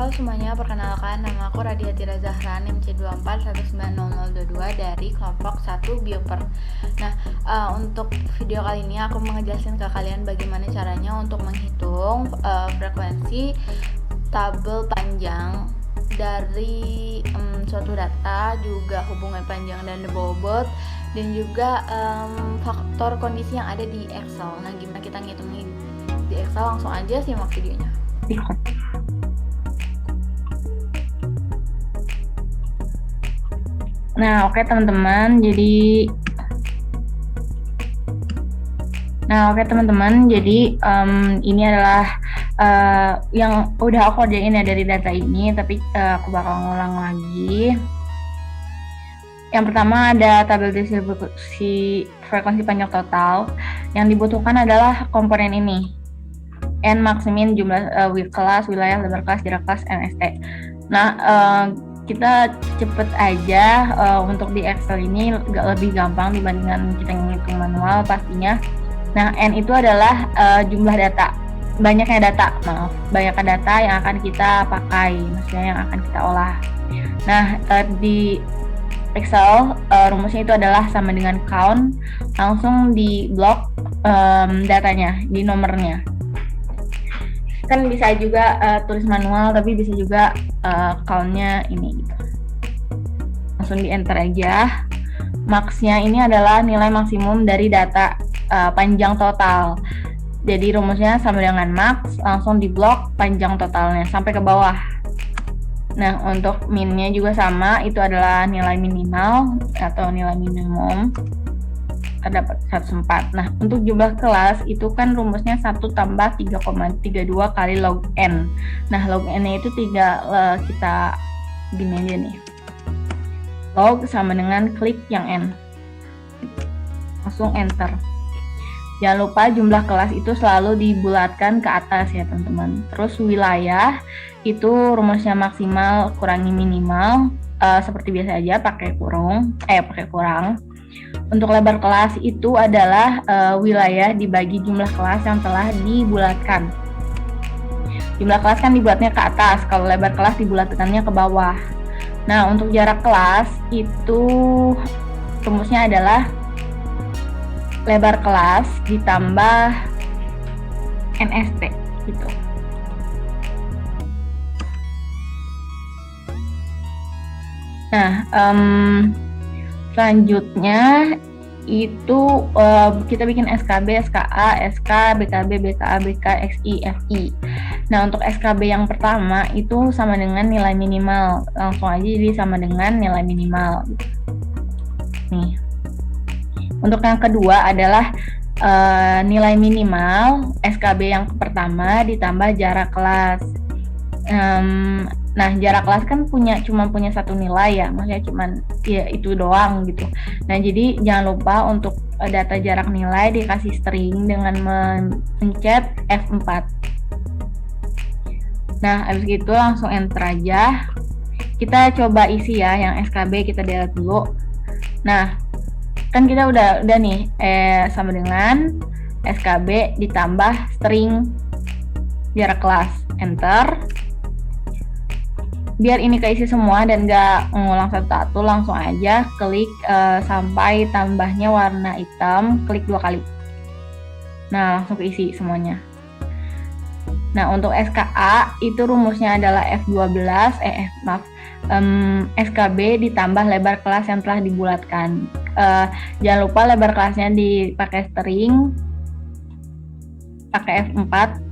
Halo semuanya, perkenalkan nama aku Radia Tira Zahra, NIM C24190022 dari kelompok 1 Bioper. Nah, untuk video kali ini aku menjelaskan ke kalian bagaimana caranya untuk menghitung frekuensi tabel panjang dari suatu data, juga hubungan panjang dan bobot, dan juga faktor kondisi yang ada di Excel. Nah, gimana kita ngitungin di Excel? Langsung aja simak videonya. Nah, oke teman-teman, jadi ini adalah yang udah aku kerjain ya dari data ini, tapi aku bakal ngulang lagi. Yang pertama ada tabel distribusi frekuensi panjang total. Yang dibutuhkan adalah komponen ini: N, max, min, jumlah kelas, wilayah, lebar kelas, jarak kelas, NST. Nah, kita cepet aja untuk di Excel ini lebih gampang dibandingkan kita ngitung manual pastinya. Nah, N itu adalah jumlah data, banyaknya data yang akan kita pakai, maksudnya yang akan kita olah. Nah, di Excel rumusnya itu adalah sama dengan count, langsung di blok datanya, di nomornya. Kan bisa juga tulis manual, tapi bisa juga count-nya ini gitu. Langsung di enter aja. Max-nya ini adalah nilai maksimum dari data panjang total. Jadi rumusnya sama dengan max, langsung di blok panjang totalnya sampai ke bawah. Nah, untuk min-nya juga sama, itu adalah nilai minimal atau nilai minimum. Terdapat 104. Nah, untuk jumlah kelas itu kan rumusnya 1 tambah 3,32 kali log N. Nah, log N-nya itu kita gini aja nih. Log sama dengan klik yang N. Langsung enter. Jangan lupa jumlah kelas itu selalu dibulatkan ke atas ya, teman-teman. Terus wilayah itu rumusnya maksimal kurangi minimal. Seperti biasa aja pakai kurang. Untuk lebar kelas itu adalah wilayah dibagi jumlah kelas yang telah dibulatkan. Jumlah kelas kan dibuatnya ke atas, kalau lebar kelas dibulatkannya ke bawah. Nah, untuk jarak kelas itu rumusnya adalah lebar kelas ditambah NST gitu. Nah, selanjutnya itu kita bikin SKB, SKA, SK, BKB, BKA, BK, XI, FI. Nah, untuk SKB yang pertama itu sama dengan nilai minimal. Langsung aja jadi sama dengan nilai minimal. Nih. Untuk yang kedua adalah nilai minimal SKB yang pertama ditambah jarak kelas. Nah, jarak kelas kan cuma punya satu nilai ya, maksudnya cuma ya itu doang gitu. Nah, jadi jangan lupa untuk data jarak nilai dikasih string dengan mencet F4. Nah, habis itu langsung enter aja. Kita coba isi ya yang SKB, kita delete dulu. Nah, kan kita udah nih sama dengan SKB ditambah string jarak kelas, enter. Biar ini keisi semua dan nggak ngulang satu-satu, langsung aja klik sampai tambahnya warna hitam, klik 2 kali. Nah, langsung keisi semuanya. Nah, untuk SKA itu rumusnya adalah SKB ditambah lebar kelas yang telah dibulatkan. Jangan lupa lebar kelasnya dipakai string, pakai F4,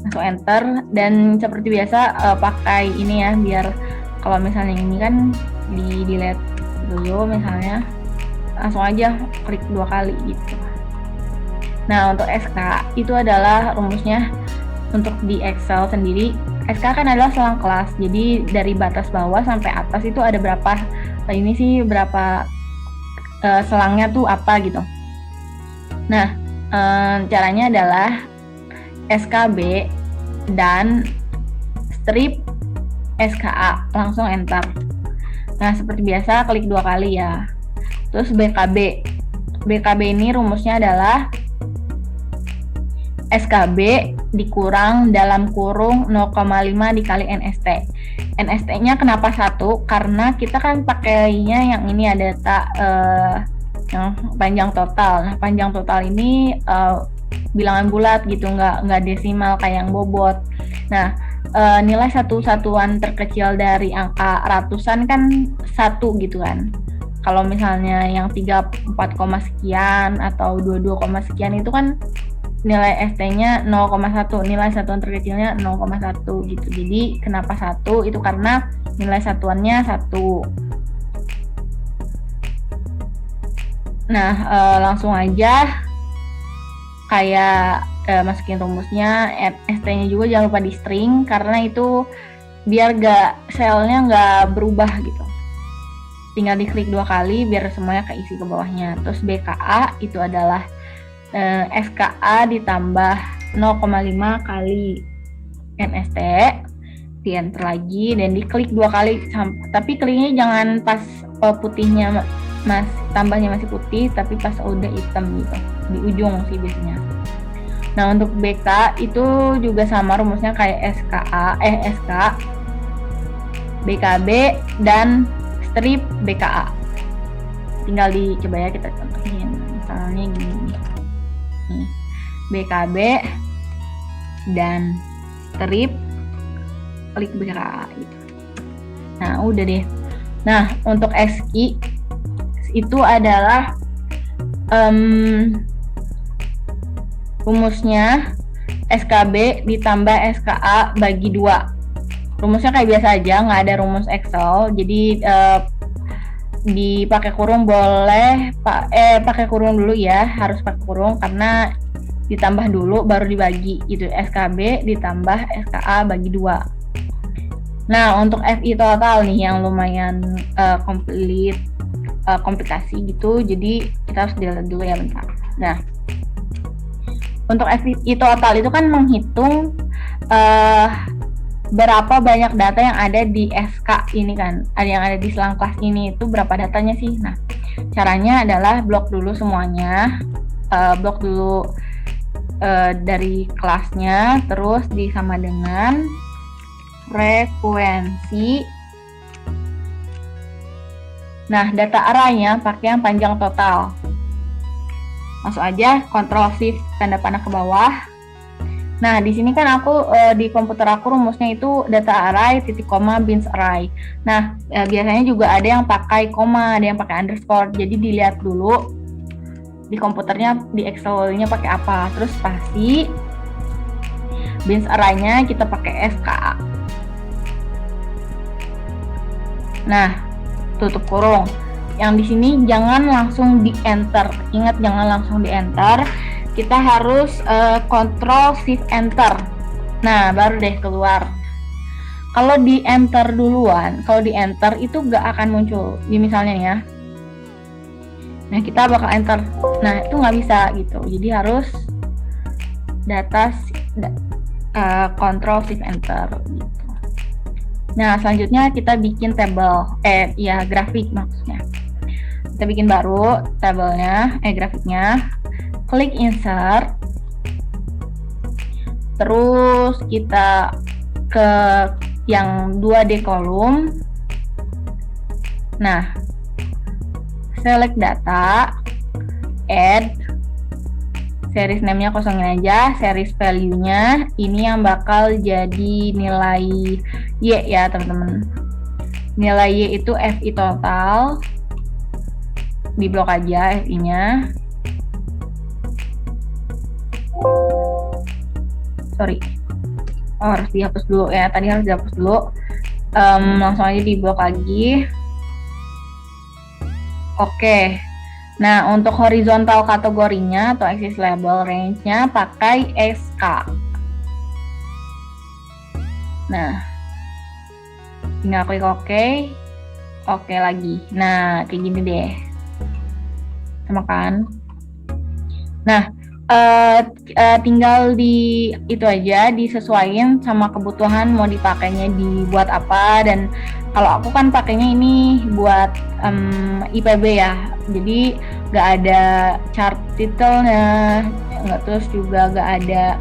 langsung enter. Dan seperti biasa pakai ini ya, biar kalau misalnya ini kan di delete dulu misalnya, langsung aja klik 2 kali gitu. Nah, untuk SK itu adalah rumusnya untuk di Excel sendiri. SK kan adalah selang kelas, jadi dari batas bawah sampai atas itu ada berapa selangnya tuh apa gitu. Nah, caranya adalah SKB dan strip SKA, langsung enter. Nah, seperti biasa klik 2 kali ya. Terus BKB ini rumusnya adalah SKB dikurang dalam kurung 0,5 dikali NST. NST-nya kenapa 1? Karena kita kan pakainya yang ini ada yang panjang total. Nah, panjang total ini bilangan bulat gitu, nggak desimal kayak yang bobot. Nah, nilai satu satuan terkecil dari angka ratusan kan 1 gitu kan. Kalau misalnya yang 34, sekian atau 22, sekian itu kan nilai ST-nya 0,1, nilai satuan terkecilnya 0,1 gitu. Jadi kenapa 1? Itu karena nilai satuannya 1. Nah, langsung aja kayak masukin rumusnya. ST-nya juga jangan lupa di string karena itu biar selnya nggak berubah gitu. Tinggal diklik 2 kali biar semuanya keisi ke bawahnya. Terus BKA itu adalah SKA ditambah 0,5 kali NST, di enter lagi dan diklik 2 kali, tapi kliknya jangan pas putihnya tambahnya masih putih, tapi pas udah hitam gitu, di ujung sih biasanya. Nah, untuk BK itu juga sama rumusnya kayak SK, BKB dan strip BKA. Tinggal dicoba ya, kita contohin. Misalnya gini. Nih, BKB dan strip klik BKA gitu. Nah, udah deh. Nah, untuk SI itu adalah rumusnya SKB ditambah SKA bagi 2. Rumusnya kayak biasa aja, nggak ada rumus Excel. Jadi dipakai kurung boleh, pakai kurung dulu ya, harus pakai kurung karena ditambah dulu baru dibagi gitu. SKB ditambah SKA bagi 2. Nah, untuk FI total nih yang lumayan komplikasi gitu, jadi kita harus dilihat dulu ya bentar. Nah, untuk FI total itu kan menghitung berapa banyak data yang ada di SK ini kan, yang ada di selang kelas ini, itu berapa datanya sih. Nah, caranya adalah blok dulu semuanya, blok dulu dari kelasnya, terus disama dengan frekuensi. Nah, data arraynya pakai yang panjang total. Masuk aja, Ctrl Shift tanda panah ke bawah. Nah, di sini kan aku di komputer aku rumusnya itu data array titik koma bins array. Nah, biasanya juga ada yang pakai koma, ada yang pakai underscore. Jadi dilihat dulu di komputernya, di Excel-nya pakai apa. Terus spasi, bins array-nya kita pakai SKA. Nah, tutup kurung. Yang di sini jangan langsung di enter. Ingat, jangan langsung di enter. Kita harus Ctrl Shift Enter. Nah, baru deh keluar. Kalau di enter duluan, kalau di enter itu gak akan muncul. Di misalnya ya. Nah, kita bakal enter. Nah, itu nggak bisa gitu. Jadi harus Ctrl Shift Enter gitu. Nah, selanjutnya kita bikin tabel, grafik maksudnya. Kita bikin baru tabelnya, grafiknya. Klik insert, terus kita ke yang 2D kolom. Nah, select data, add, series name-nya kosongin aja, series value-nya ini yang bakal jadi nilai Y ya teman-teman. Nilai Y itu FI total, di blok aja FI-nya. Sorry, harus dihapus dulu ya, tadi harus dihapus dulu. Langsung aja di blok lagi. Oke. Nah, untuk horizontal kategorinya atau axis label range-nya pakai SK. Nah, tinggal klik oke lagi. Nah, kayak gini deh, sama kan? Nah, tinggal itu aja disesuaikan sama kebutuhan mau dipakainya dibuat apa. Dan kalau aku kan pakainya ini buat IPB ya, jadi nggak ada chart title-nya, nggak, terus juga nggak ada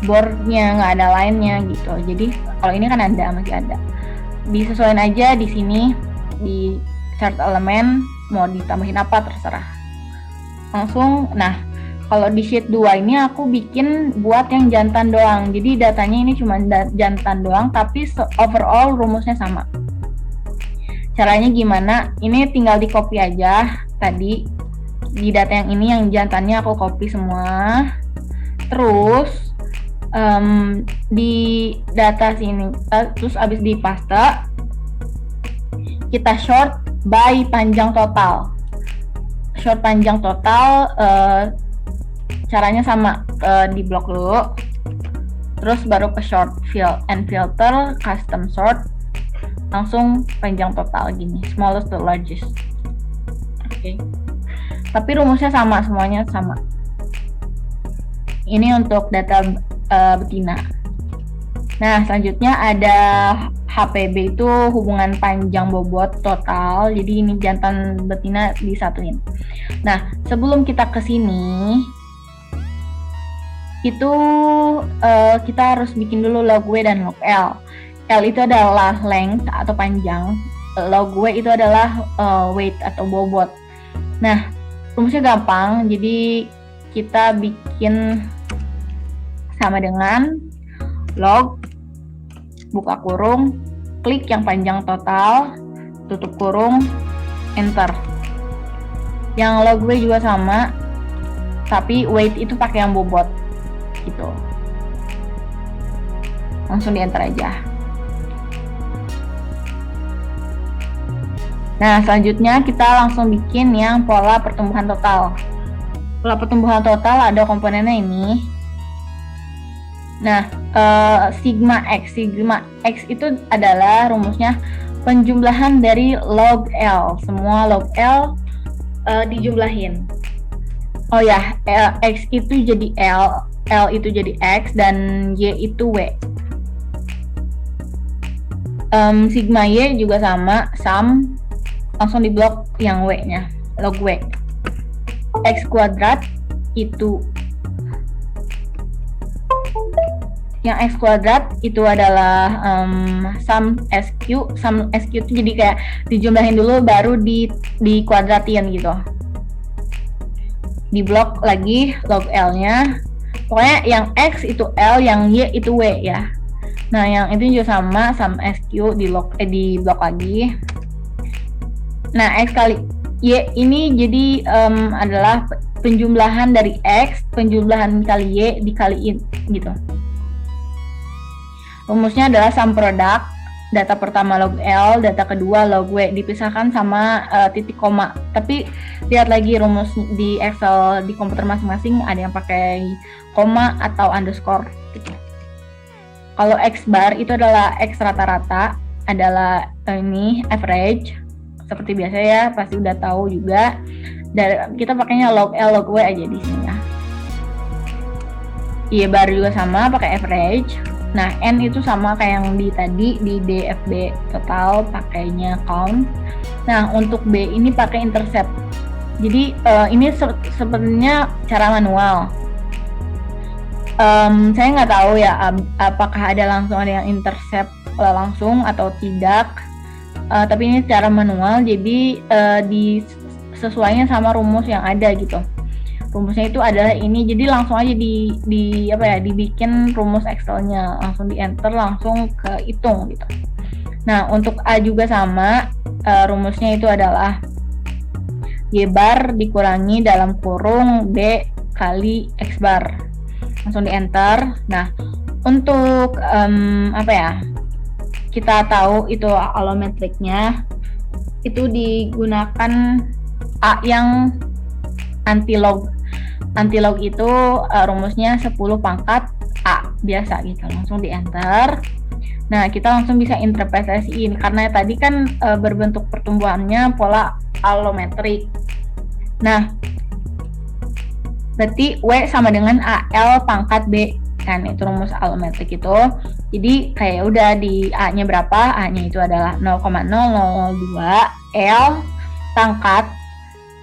board-nya, nggak ada line-nya gitu. Jadi kalau ini kan masih ada. Disesuaikan aja di sini di chart elemen mau ditambahin apa terserah. Langsung, nah kalau di sheet 2 ini aku bikin buat yang jantan doang. Jadi datanya ini cuma jantan doang, tapi overall rumusnya sama. Caranya gimana? Ini tinggal di copy aja. Tadi di data yang ini yang jantannya aku copy semua. Terus di data sini, terus abis di paste, kita short by panjang total. Short panjang total, caranya sama, di blok dulu, terus baru ke short and filter, custom sort, langsung panjang total gini, smallest to largest. Oke. Tapi rumusnya sama, semuanya sama. Ini untuk data betina. Nah, selanjutnya ada HPB, itu hubungan panjang bobot total. Jadi ini jantan betina disatuin. Nah, sebelum kita ke sini, itu kita harus bikin dulu log W dan log L. L itu adalah length atau panjang, log W itu adalah weight atau bobot. Nah, rumusnya gampang, jadi kita bikin sama dengan log, buka kurung, klik yang panjang total, tutup kurung, enter. Yang log W juga sama, tapi weight itu pakai yang bobot gitu. Langsung di enter aja. Nah, selanjutnya kita langsung bikin yang pola pertumbuhan total. Pola pertumbuhan total ada komponennya ini. Nah, sigma X itu adalah rumusnya penjumlahan dari log L. Semua log L dijumlahin. Oh ya, X itu jadi L, L itu jadi X, dan Y itu W. Sigma Y juga sama, sum, langsung diblok yang W-nya, log W. X kuadrat itu, yang X kuadrat itu adalah sum SQ. Sum SQ itu jadi kayak dijumlahin dulu baru di kuadratin gitu. Di blok lagi log L-nya. Pokoknya yang X itu L, yang Y itu W ya. Nah, yang itu juga sama, sum SQ di blok lagi. Nah, X kali Y ini jadi adalah penjumlahan dari X, penjumlahan kali Y dikaliin gitu. Rumusnya adalah sum product, data pertama log L, data kedua log W, dipisahkan sama titik koma. Tapi lihat lagi rumus di Excel di komputer masing-masing ada yang pakai koma atau underscore gitu. Kalau X bar itu adalah X rata-rata, adalah ini average. Seperti biasa ya, pasti udah tahu juga. Dan kita pakainya log L, log W aja di sini ya. Y bar juga sama, pakai average. Nah, N itu sama kayak yang di tadi, di DFB total pakainya count. Nah, untuk B ini pakai intercept. Jadi ini sebenarnya cara manual. Saya nggak tahu ya apakah ada yang intercept langsung atau tidak. Tapi ini cara manual, jadi disesuaikan sama rumus yang ada gitu. Rumusnya itu adalah ini, jadi langsung aja dibikin rumus Excel-nya, langsung di enter, langsung ke hitung gitu. Nah, untuk A juga sama, rumusnya itu adalah Y bar dikurangi dalam kurung B kali X bar, langsung di enter. Nah, untuk kita tahu itu allometricnya itu digunakan A yang anti-log. Anti-log itu rumusnya 10 pangkat A biasa gitu, langsung di enter. Nah, kita langsung bisa interpretasi ini karena tadi kan berbentuk pertumbuhannya pola allometrik. Nah, berarti W sama dengan AL pangkat B kan, itu rumus allometrik itu. Jadi kayak udah di A-nya berapa? A-nya itu adalah 0,0002 L pangkat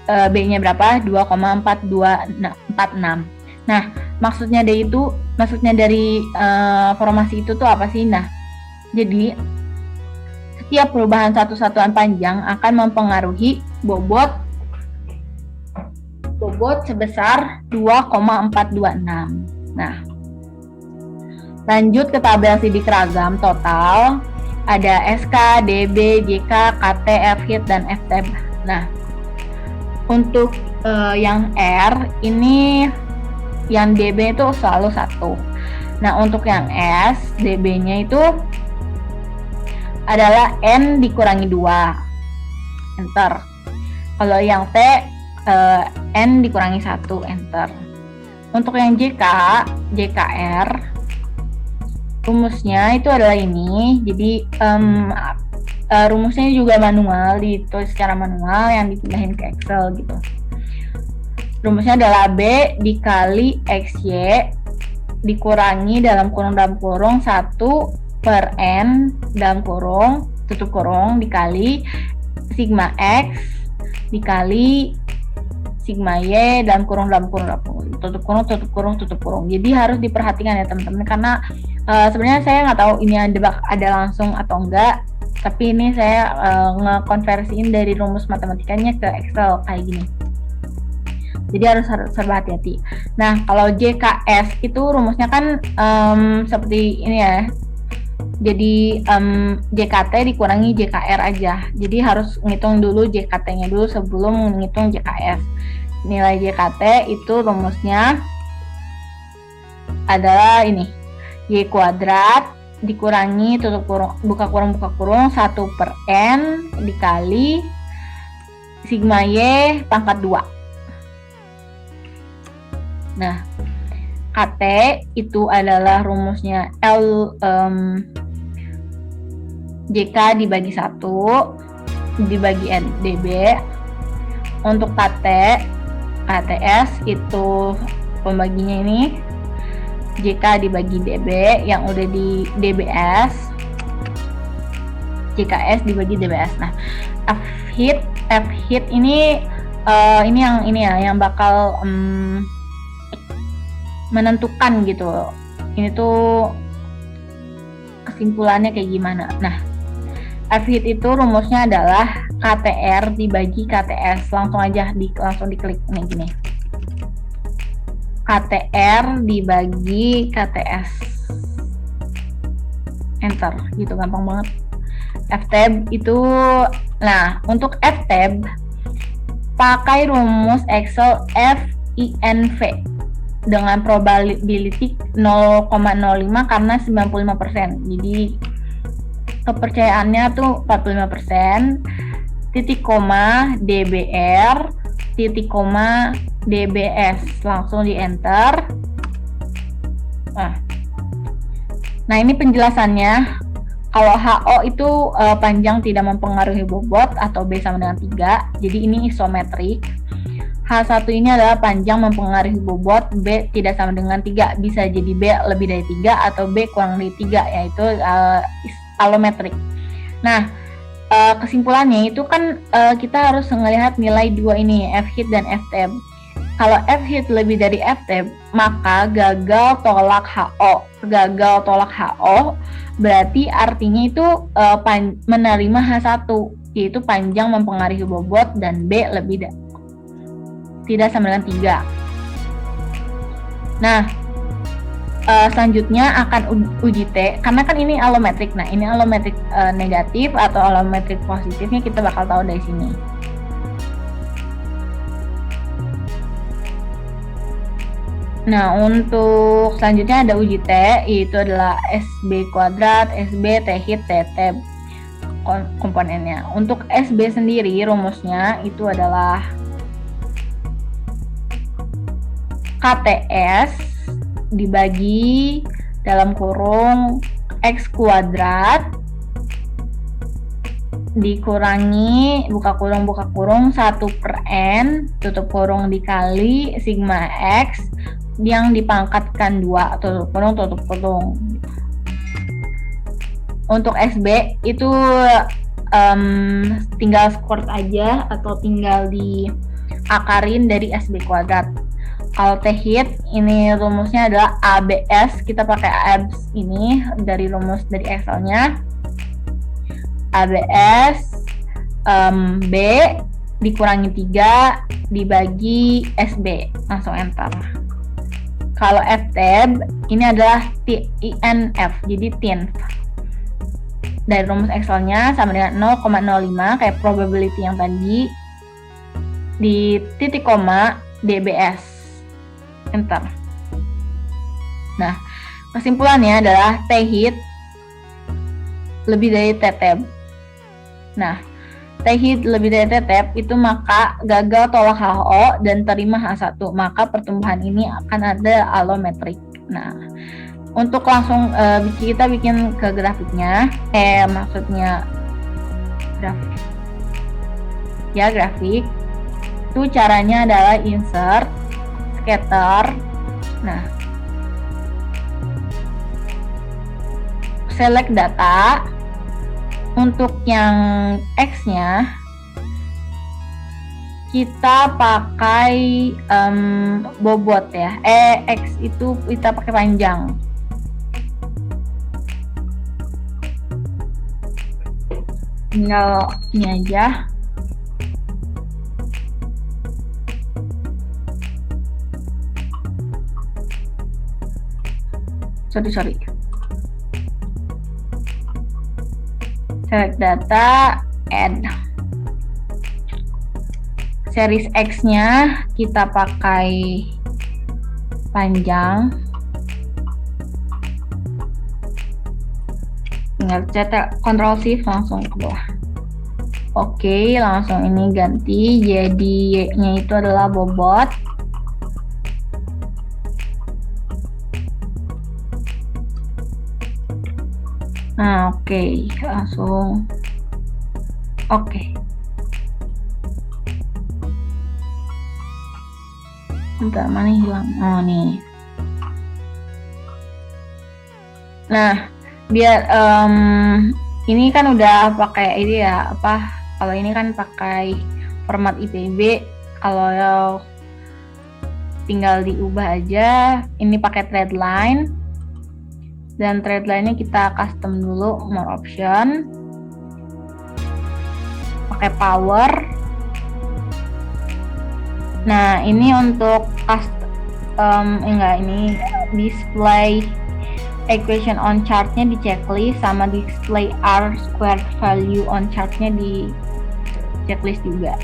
B-nya berapa? 2,4246. Nah, maksudnya dari formasi itu tuh apa sih? Nah, jadi setiap perubahan satu satuan panjang akan mempengaruhi bobot sebesar 2,426. Nah, lanjut ke tabel sidik ragam total. Ada SK, DB, JK, KT, FHIT, dan FTEB. Nah, untuk yang R ini, yang DB itu selalu 1. Nah, untuk yang S, DB-nya itu adalah N dikurangi 2. Enter. Kalau yang T, N dikurangi 1. Enter. Untuk yang JK, JKR, rumusnya itu adalah ini. Jadi rumusnya juga manual, ditulis secara manual yang dipindahin ke Excel gitu. Rumusnya adalah B dikali XY dikurangi dalam kurung 1 per N dalam kurung tutup kurung dikali sigma X dikali sigma Y dalam kurung tutup kurung. Jadi harus diperhatikan ya teman-teman, karena sebenarnya saya nggak tahu ini ada langsung atau enggak, tapi ini saya ngekonversiin dari rumus matematikanya ke Excel kayak gini. Jadi harus serba hati-hati. Nah, kalau JKS itu rumusnya kan seperti ini ya. Jadi JKT dikurangi JKR aja. Jadi harus ngitung dulu JKT-nya dulu sebelum ngitung JKS. Nilai JKT itu rumusnya adalah ini. Y kuadrat dikurangi buka kurung 1 per N dikali sigma Y pangkat 2. Nah, KT itu adalah rumusnya JK dibagi 1 dibagi DB. Untuk KTS itu pembaginya ini JK dibagi DB yang udah di DBS, JKS dibagi DBS. Nah, FHIT ini yang bakal menentukan gitu. Ini tuh kesimpulannya kayak gimana. Nah, FHIT itu rumusnya adalah KTR dibagi KTS. Langsung diklik nih gini. KTR dibagi KTS. Enter, gitu gampang banget. FTEB itu, nah untuk FTEB pakai rumus Excel FINV dengan probability 0,05 karena 95%. Jadi kepercayaannya tuh 45%, titik koma DBR, titik koma DBS, langsung di enter. Nah ini penjelasannya. Kalau HO itu panjang tidak mempengaruhi bobot atau B sama dengan 3, jadi ini isometrik. H1 ini adalah panjang mempengaruhi bobot, B tidak sama dengan 3, bisa jadi B lebih dari 3 atau B kurang dari 3, yaitu alometrik. Nah, kesimpulannya itu kan kita harus melihat nilai 2 ini, FHIT dan FTEB. Kalau FHIT lebih dari FTEB, maka gagal tolak HO. Gagal tolak HO berarti artinya itu menerima H1, yaitu panjang mempengaruhi bobot dan B tidak sama dengan 3. Nah, selanjutnya akan uji T, karena kan ini alometrik. Nah, ini alometrik negatif atau alometrik positifnya kita bakal tahu dari sini. Nah, untuk selanjutnya ada uji T, yaitu adalah SB kuadrat, SB, THIT, TT komponennya. Untuk SB sendiri rumusnya itu adalah KTS dibagi dalam kurung X kuadrat dikurangi buka kurung 1 per N tutup kurung dikali sigma X yang dipangkatkan 2 tutup kurung. Untuk SB itu tinggal square aja atau tinggal di akarin dari SB kuadrat. Kalau T-hit ini rumusnya adalah ABS, kita pakai ABS ini dari rumus dari Excel-nya. ABS B dikurangi 3 dibagi SB, langsung enter. Kalau FTEB ini adalah TINF, jadi TINF. Dari rumus Excel-nya sama dengan 0,05 kayak probability yang tadi, di titik koma DBS, enter. Nah, kesimpulannya adalah T-hit lebih dari T-tab. Nah, T-hit lebih dari T-tab itu maka gagal tolak HO dan terima H1, maka pertumbuhan ini akan ada allometrik. Nah, untuk langsung kita bikin ke grafiknya, maksudnya grafik. Ya, grafik. Itu caranya adalah insert, scatter. Nah, select data. Untuk yang X-nya kita pakai bobot ya. X itu kita pakai panjang. Tinggal ini aja. Sorry. Select data, add. Series X-nya kita pakai panjang. Tinggal cetak Ctrl Shift langsung ke bawah. Oke, langsung ini ganti jadi Y-nya itu adalah bobot. Nah, oke, langsung oke. Bentar, mana hilang? Oh, nih. Nah, biar ini kan udah pakai ini ya, kalau ini kan pakai format IPB, kalau tinggal diubah aja. Ini pakai thread line. Dan thread line-nya kita custom dulu, more option, pakai power. Nah, ini untuk ini display equation on chart-nya di checklist, sama display R squared value on chart-nya di checklist juga.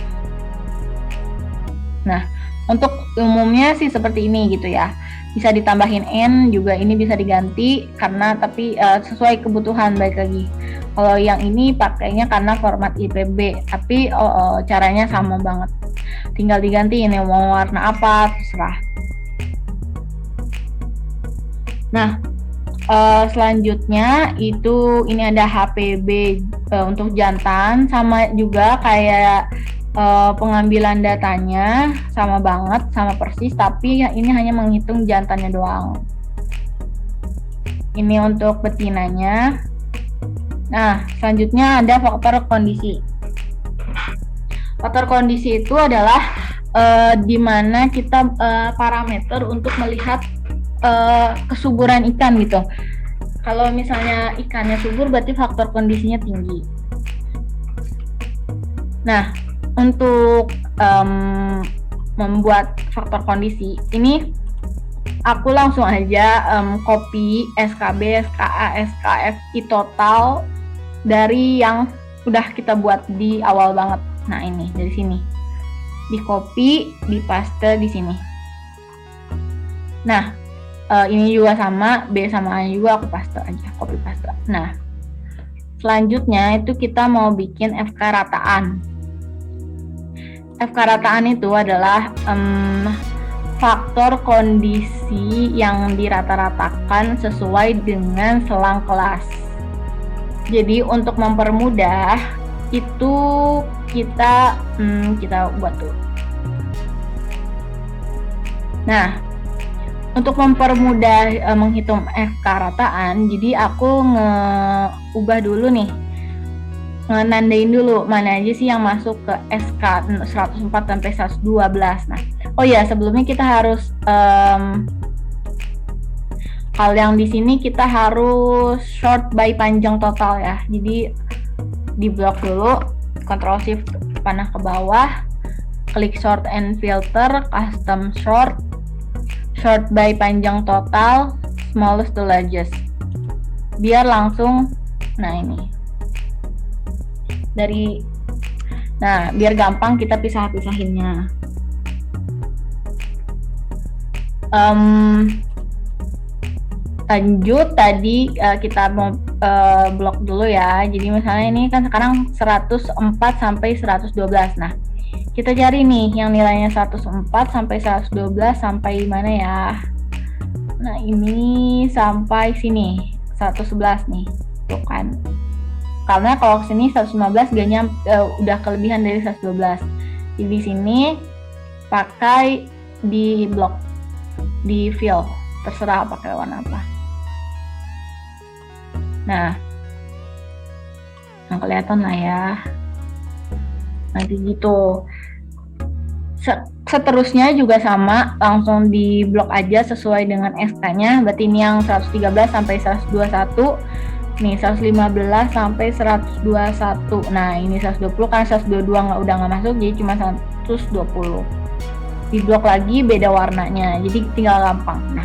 Nah, untuk umumnya sih seperti ini gitu ya. Bisa ditambahin N juga, ini bisa diganti karena tapi sesuai kebutuhan. Baik lagi, kalau yang ini pakainya karena format IPB, tapi caranya sama banget, tinggal diganti ini mau warna apa terserah. Nah, selanjutnya itu ini ada HPB untuk jantan, sama juga kayak pengambilan datanya sama banget, sama persis, tapi ini hanya menghitung jantannya doang. Ini untuk betinanya. Nah, selanjutnya ada faktor kondisi. Faktor kondisi itu adalah di mana kita parameter untuk melihat kesuburan ikan gitu. Kalau misalnya ikannya subur, berarti faktor kondisinya tinggi. Nah, untuk membuat faktor kondisi ini aku langsung aja copy SKB, SKA, SKF, total dari yang udah kita buat di awal banget. Nah, ini dari sini di copy, di paste di sini. Nah, ini juga sama, B sama A juga aku paste aja, copy paste. Nah, selanjutnya itu kita mau bikin FK rataan. FK rataan itu adalah faktor kondisi yang dirata-ratakan sesuai dengan selang kelas. Jadi untuk mempermudah itu kita buat tuh. Nah, untuk mempermudah menghitung FK rataan, jadi aku ngeubah dulu nih nandain dulu mana aja sih yang masuk ke SK 104 sampai 112. Nah, oh ya, sebelumnya kita harus hal yang di sini kita harus sort by panjang total ya. Jadi di blok dulu, Ctrl Shift panah ke bawah, klik sort and filter, custom sort, sort by panjang total, smallest to largest. Biar langsung, nah ini. Biar gampang kita pisah-pisahinnya. Lanjut tadi kita mau blok dulu ya. Jadi misalnya ini kan sekarang 104 sampai 112. Nah, kita cari nih yang nilainya 104 sampai 112 sampai mana ya? Nah, ini sampai sini 111 nih. Tuh kan. Karena kalau sini 115 udah kelebihan dari 112. Jadi di sini pakai di blok, di fill, terserah pakai warna apa. Nah, kelihatan lah ya. Nanti gitu. Seterusnya juga sama, langsung di blok aja sesuai dengan SK-nya. Berarti ini yang 113 sampai 121. Nih 115 sampai 121. Nah ini 120 karena 122 udah nggak masuk, jadi cuma 120. Di blok lagi beda warnanya, jadi tinggal gampang. Nah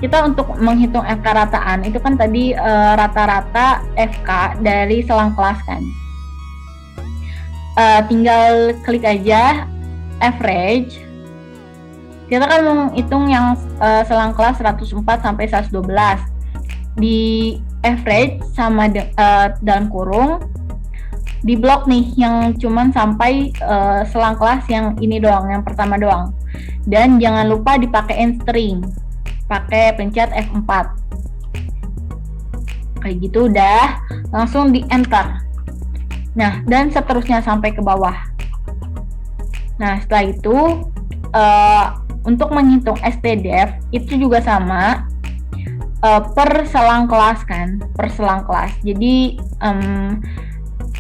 kita untuk menghitung FK rataan itu kan tadi rata-rata FK dari selang kelas kan. Tinggal klik aja average. Kita kan menghitung yang selang kelas 104 sampai 112. Di average sama dalam kurung di blok nih yang cuman sampai selang kelas yang ini doang, yang pertama doang. Dan jangan lupa dipakein string, pakai pencet F4 kayak gitu, udah langsung di enter. Nah dan seterusnya sampai ke bawah. Nah setelah itu untuk menghitung stdef itu juga sama, per selang kelas kan, per selang kelas. Jadi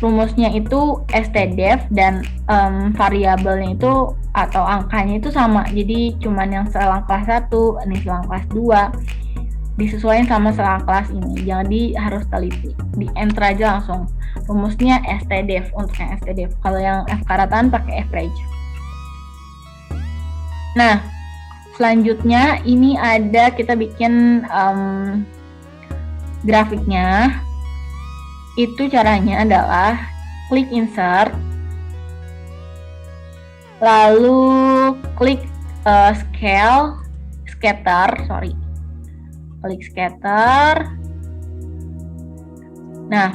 rumusnya itu stdef dan variabelnya itu atau angkanya itu sama. Jadi cuman yang selang kelas 1, ini selang kelas 2 disesuaikan sama selang kelas ini. Jadi harus teliti. Di enter aja langsung. Rumusnya stdef untuk yang stdef. Kalau yang FK rataan pakai average. Nah, selanjutnya ini ada kita bikin grafiknya. Itu caranya adalah klik insert, lalu klik scatter. Klik scatter. Nah,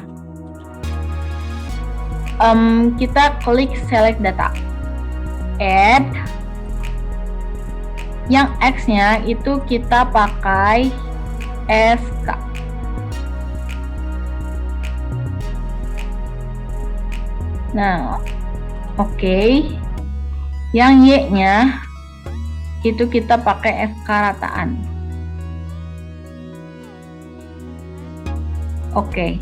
kita klik select data, add. Yang X-nya itu kita pakai SK. Nah, oke. Yang Y-nya itu kita pakai FK rataan. Oke.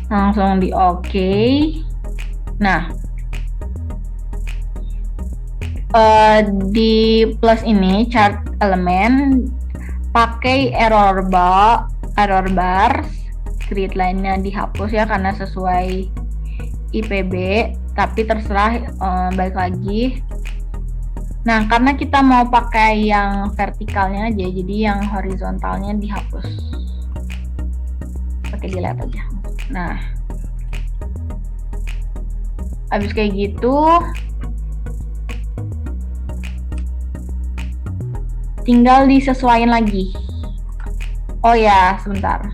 Langsung di oke. Nah, di plus ini chart element pakai error bars, grid line-nya dihapus ya karena sesuai IPB, tapi terserah balik lagi. Nah karena kita mau pakai yang vertikalnya aja, jadi yang horizontalnya dihapus, pakai delete aja. Nah habis kayak gitu tinggal disesuaikan lagi. Oh ya, sebentar.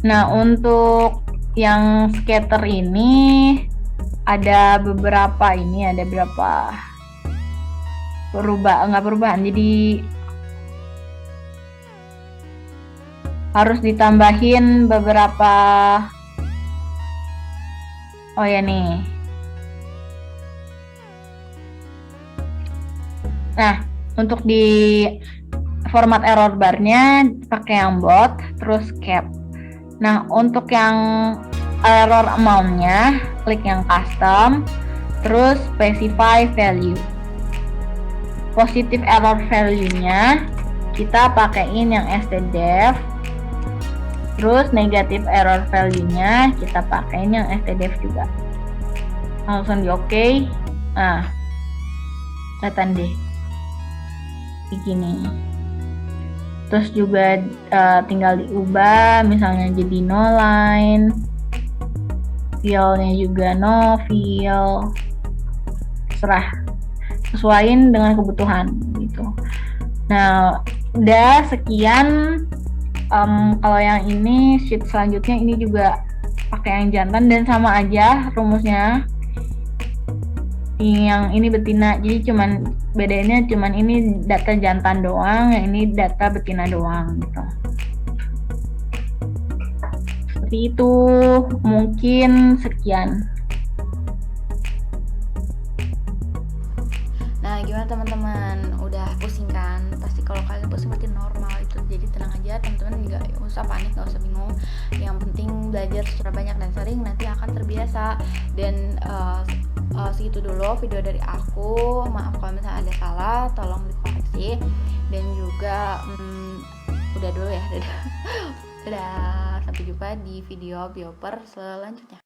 Nah, untuk yang scatter ini ada beberapa perubahan. Jadi harus ditambahin beberapa. Oh ya nih. Nah, untuk di format error barnya pakai yang bold, terus cap. Nah, untuk yang error amount-nya, klik yang custom, terus specify value. Positive error value-nya kita pakaiin yang stdef. Terus negative error value-nya kita pakaiin yang stdef juga. Langsung di oke. Nah, kelihatan deh begini. Terus juga tinggal diubah, misalnya jadi no line, fill-nya juga no fill, serah, sesuaiin dengan kebutuhan gitu. Nah, udah sekian. Kalau yang ini sheet selanjutnya ini juga pakai yang jantan dan sama aja rumusnya. Yang ini betina, jadi cuman bedanya cuman ini data jantan doang, yang ini data betina doang gitu. Seperti itu, mungkin sekian. Nah, gimana teman-teman? Udah pusing kan? Pasti kalau kalian pusing berarti normal itu. Jadi tenang aja teman-teman, nggak usah panik, nggak usah bingung. Yang penting belajar secara banyak dan sering, nanti akan terbiasa. Dan segitu dulu video dari aku. Maaf kalau misalnya ada salah, tolong dikoreksi. Dan juga udah dulu ya. Dadah. Sampai jumpa di video bioper selanjutnya.